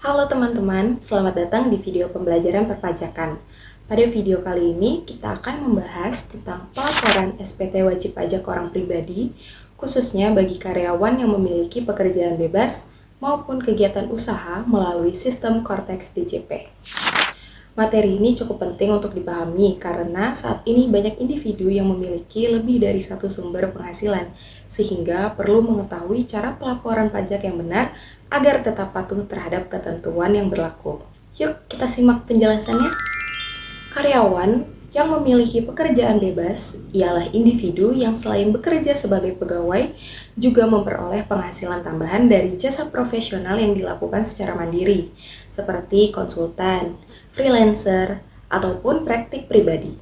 Halo teman-teman, selamat datang di video pembelajaran perpajakan. Pada video kali ini, kita akan membahas tentang pelaporan SPT wajib pajak orang pribadi, khususnya bagi karyawan yang memiliki pekerjaan bebas maupun kegiatan usaha melalui sistem Cortex DJP. Materi ini cukup penting untuk dipahami karena saat ini banyak individu yang memiliki lebih dari satu sumber penghasilan, sehingga perlu mengetahui cara pelaporan pajak yang benar agar tetap patuh terhadap ketentuan yang berlaku. Yuk kita simak penjelasannya. Karyawan yang memiliki pekerjaan bebas ialah individu yang selain bekerja sebagai pegawai juga memperoleh penghasilan tambahan dari jasa profesional yang dilakukan secara mandiri, seperti konsultan, freelancer, ataupun praktik pribadi.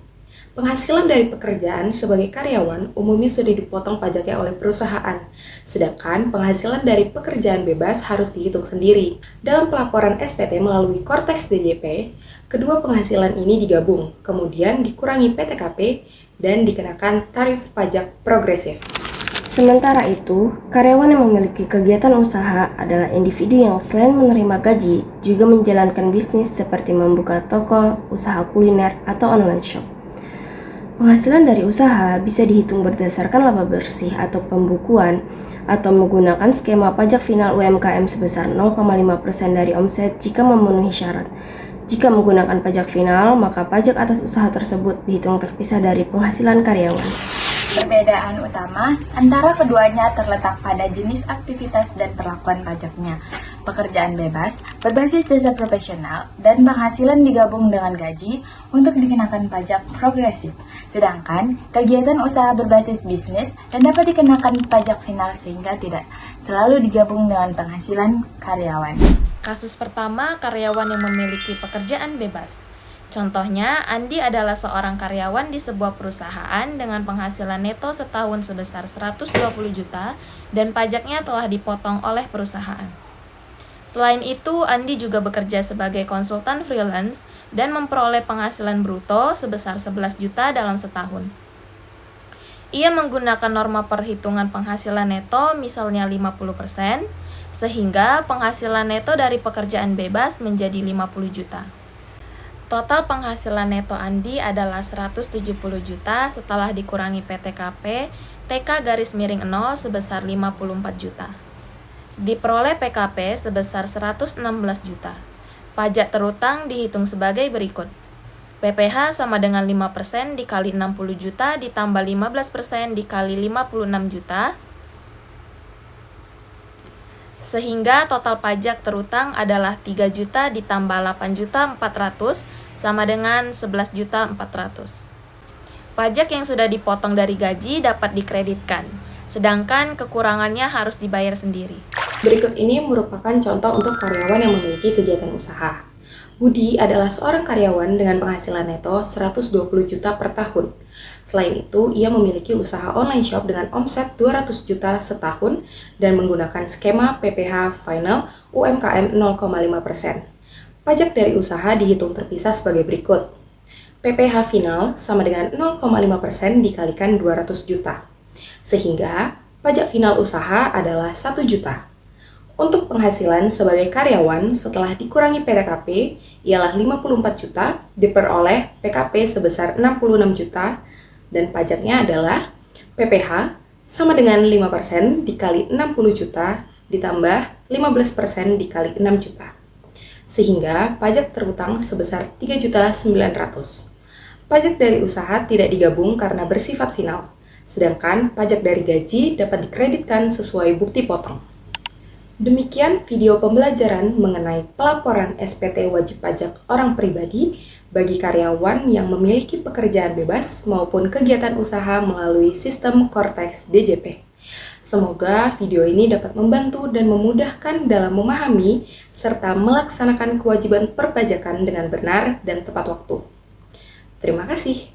Penghasilan dari pekerjaan sebagai karyawan umumnya sudah dipotong pajaknya oleh perusahaan, sedangkan penghasilan dari pekerjaan bebas harus dihitung sendiri. Dalam pelaporan SPT melalui Cortex DJP, kedua penghasilan ini digabung, kemudian dikurangi PTKP, dan dikenakan tarif pajak progresif. Sementara itu, karyawan yang memiliki kegiatan usaha adalah individu yang selain menerima gaji, juga menjalankan bisnis seperti membuka toko, usaha kuliner, atau online shop. Penghasilan dari usaha bisa dihitung berdasarkan laba bersih atau pembukuan, atau menggunakan skema pajak final UMKM sebesar 0,5% dari omset jika memenuhi syarat. Jika menggunakan pajak final, maka pajak atas usaha tersebut dihitung terpisah dari penghasilan karyawan. Perbedaan utama antara keduanya terletak pada jenis aktivitas dan perlakuan pajaknya. Pekerjaan bebas berbasis jasa profesional dan penghasilan digabung dengan gaji untuk dikenakan pajak progresif. Sedangkan kegiatan usaha berbasis bisnis dan dapat dikenakan pajak final sehingga tidak selalu digabung dengan penghasilan karyawan. Kasus pertama, karyawan yang memiliki pekerjaan bebas. Contohnya, Andi adalah seorang karyawan di sebuah perusahaan dengan penghasilan neto setahun sebesar 120 juta dan pajaknya telah dipotong oleh perusahaan. Selain itu, Andi juga bekerja sebagai konsultan freelance dan memperoleh penghasilan bruto sebesar 11 juta dalam setahun. Ia menggunakan norma perhitungan penghasilan neto misalnya 50%, sehingga penghasilan neto dari pekerjaan bebas menjadi 50 juta. Total penghasilan neto Andi adalah 170 juta setelah dikurangi PTKP TK_0 sebesar 54 juta. Diperoleh PKP sebesar 116 juta. Pajak terutang dihitung sebagai berikut. PPh sama dengan 5% dikali 60 juta ditambah 15% dikali 56 juta. Sehingga total pajak terutang adalah 3 juta ditambah 8 juta 400 sama dengan 11 juta 400. Pajak yang sudah dipotong dari gaji dapat dikreditkan, sedangkan kekurangannya harus dibayar sendiri. Berikut ini merupakan contoh untuk karyawan yang memiliki kegiatan usaha. Budi adalah seorang karyawan dengan penghasilan neto 120 juta per tahun. Selain itu, ia memiliki usaha online shop dengan omset 200 juta setahun dan menggunakan skema PPh final UMKM 0,5%. Pajak dari usaha dihitung terpisah sebagai berikut. PPh final sama dengan 0,5% dikalikan 200 juta. Sehingga pajak final usaha adalah 1 juta. Untuk penghasilan sebagai karyawan setelah dikurangi PTKP ialah 54 juta, diperoleh PKP sebesar 66 juta, dan pajaknya adalah PPh sama dengan 5% dikali 60 juta ditambah 15% dikali 6 juta. Sehingga pajak terutang sebesar 3.900.000. Pajak dari usaha tidak digabung karena bersifat final, sedangkan pajak dari gaji dapat dikreditkan sesuai bukti potong. Demikian video pembelajaran mengenai pelaporan SPT wajib pajak orang pribadi bagi karyawan yang memiliki pekerjaan bebas maupun kegiatan usaha melalui sistem Cortex DJP. Semoga video ini dapat membantu dan memudahkan dalam memahami serta melaksanakan kewajiban perpajakan dengan benar dan tepat waktu. Terima kasih.